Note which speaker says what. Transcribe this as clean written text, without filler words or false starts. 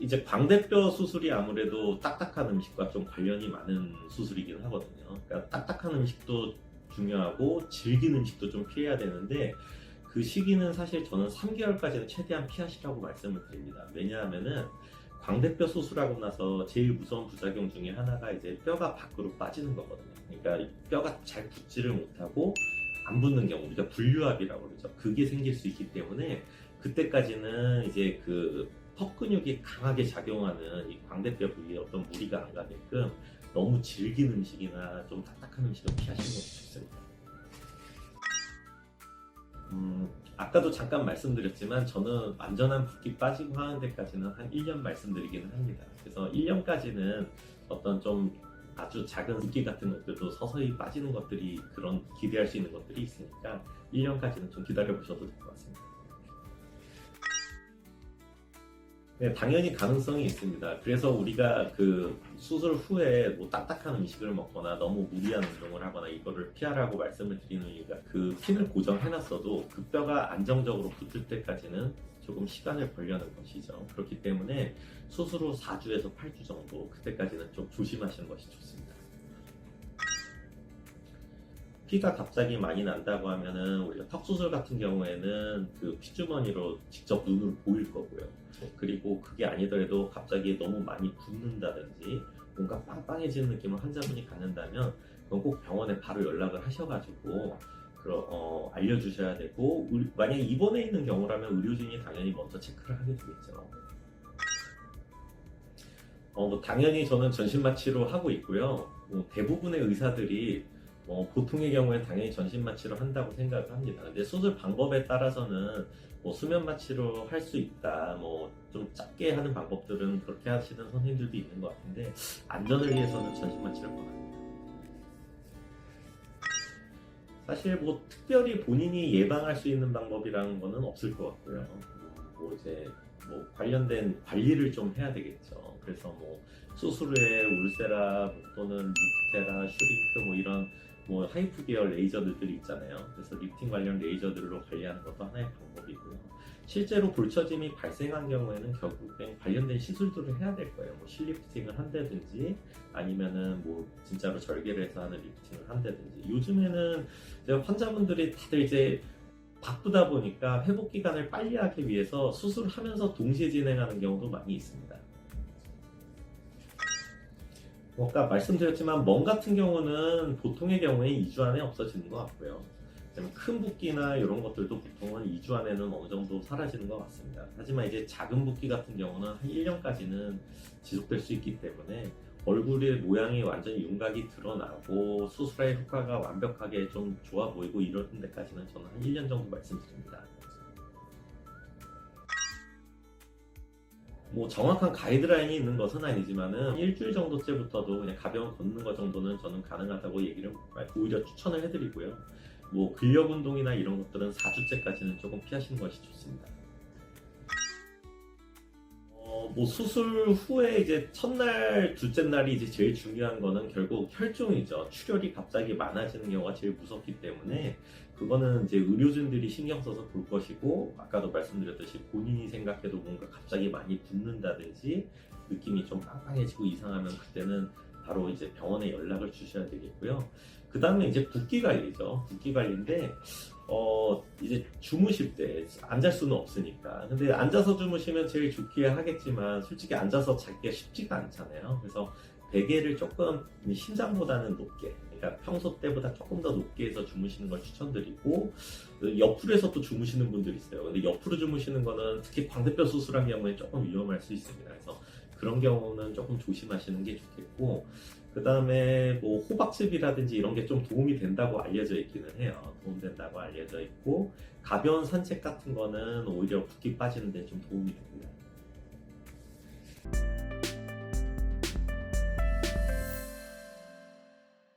Speaker 1: 이제 광대뼈 수술이 아무래도 딱딱한 음식과 좀 관련이 많은 수술이긴 하거든요. 그러니까 딱딱한 음식도 중요하고 질긴 음식도 좀 피해야 되는데 그 시기는 사실 저는 3개월까지는 최대한 피하시라고 말씀을 드립니다. 왜냐하면은 광대뼈 수술하고 나서 제일 무서운 부작용 중에 하나가 이제 뼈가 밖으로 빠지는 거거든요. 그러니까 뼈가 잘 붙지를 못하고 안 붙는 경우, 우리가 분류압이라고 그러죠. 그게 생길 수 있기 때문에 그때까지는 이제 그 턱 근육이 강하게 작용하는 이 광대뼈 부위에 어떤 무리가 안 가게끔 너무 질긴 음식이나 좀 딱딱한 음식은 피하시는 것이 좋습니다. 아까도 잠깐 말씀드렸지만 저는 완전한 붓기 빠지고 하는 데까지는 한 1년 말씀드리기는 합니다. 그래서 1년까지는 어떤 좀 아주 작은 붓기 같은 것들도 서서히 빠지는 것들이 그런 기대할 수 있는 것들이 있으니까 1년까지는 좀 기다려 보셔도 될 것 같습니다. 네, 당연히 가능성이 있습니다. 그래서 우리가 그 수술 후에 뭐 딱딱한 음식을 먹거나 너무 무리한 운동을 하거나 이거를 피하라고 말씀을 드리는 이유가 그 핀을 고정해놨어도 그 뼈가 안정적으로 붙을 때까지는 조금 시간을 벌려는 것이죠. 그렇기 때문에 수술 후 4주에서 8주 정도 그때까지는 좀 조심하시는 것이 좋습니다. 피가 갑자기 많이 난다고 하면은 우리가 턱 수술 같은 경우에는 그 피주머니로 직접 눈으로 보일 거고요. 그리고 그게 아니더라도 갑자기 너무 많이 붓는다든지 뭔가 빵빵해지는 느낌을 환자분이 갖는다면 그건 꼭 병원에 바로 연락을 하셔가지고 알려주셔야 되고 만약에 입원해 있는 경우라면 의료진이 당연히 먼저 체크를 하게 되겠죠. 뭐 당연히 저는 전신마취로 하고 있고요. 대부분의 의사들이 보통의 경우에 당연히 전신마취로 한다고 생각을 합니다. 근데 수술 방법에 따라서는 수면 마취로 할 수 있다, 좀 작게 하는 방법들은 그렇게 하시는 선생님들도 있는 것 같은데 안전을 위해서는 전신마취를 권합니다. 사실 특별히 본인이 예방할 수 있는 방법이라는 거는 없을 것 같고요. 이제 관련된 관리를 좀 해야 되겠죠. 그래서 수술 후에 울세라 또는 리프테라, 슈링크 이런 하이프 계열 레이저들이 있잖아요. 그래서 리프팅 관련 레이저들로 관리하는 것도 하나의 방법이고요. 실제로 볼처짐이 발생한 경우에는 결국엔 관련된 시술들을 해야 될 거예요. 실리프팅을 한다든지 아니면은 진짜로 절개를 해서 하는 리프팅을 한다든지. 요즘에는 이제 환자분들이 다들 이제 바쁘다 보니까 회복 기간을 빨리 하기 위해서 수술하면서 동시에 진행하는 경우도 많이 있습니다. 아까 말씀드렸지만 멍 같은 경우는 보통의 경우에 2주 안에 없어지는 것 같고요. 큰 붓기나 이런 것들도 보통은 2주 안에는 어느 정도 사라지는 것 같습니다. 하지만 이제 작은 붓기 같은 경우는 한 1년까지는 지속될 수 있기 때문에 얼굴의 모양이 완전히 윤곽이 드러나고 수술의 효과가 완벽하게 좀 좋아 보이고 이런 데까지는 저는 한 1년 정도 말씀드립니다. 정확한 가이드라인이 있는 것은 아니지만은 일주일 정도째부터도 그냥 가벼운 걷는 것 정도는 저는 가능하다고 얘기를 오히려 추천을 해드리고요. 근력 운동이나 이런 것들은 4주째까지는 조금 피하시는 것이 좋습니다. 수술 후에 이제 첫날, 둘째 날이 이제 제일 중요한 거는 결국 혈종이죠. 출혈이 갑자기 많아지는 경우가 제일 무섭기 때문에 그거는 이제 의료진들이 신경 써서 볼 것이고, 아까도 말씀드렸듯이 본인이 생각해도 뭔가 갑자기 많이 붓는다든지 느낌이 좀 빵빵해지고 이상하면 그때는 바로 이제 병원에 연락을 주셔야 되겠고요. 그 다음에 이제 붓기 관리죠. 붓기 관리인데 이제 주무실 때 안 잘 수는 없으니까. 근데 앉아서 주무시면 제일 좋기야 하겠지만 솔직히 앉아서 자기가 쉽지가 않잖아요. 그래서 베개를 조금 심장보다는 높게, 그러니까 평소 때보다 조금 더 높게 해서 주무시는 걸 추천드리고, 옆으로 해서 또 주무시는 분들이 있어요. 근데 옆으로 주무시는 거는 특히 광대뼈 수술한 경우에 조금 위험할 수 있습니다. 그래서 그런 경우는 조금 조심하시는 게 좋겠고, 그 다음에 호박즙이라든지 이런 게 좀 도움이 된다고 알려져 있기는 해요. 도움된다고 알려져 있고, 가벼운 산책 같은 거는 오히려 붓기 빠지는 데 좀 도움이 됩니다.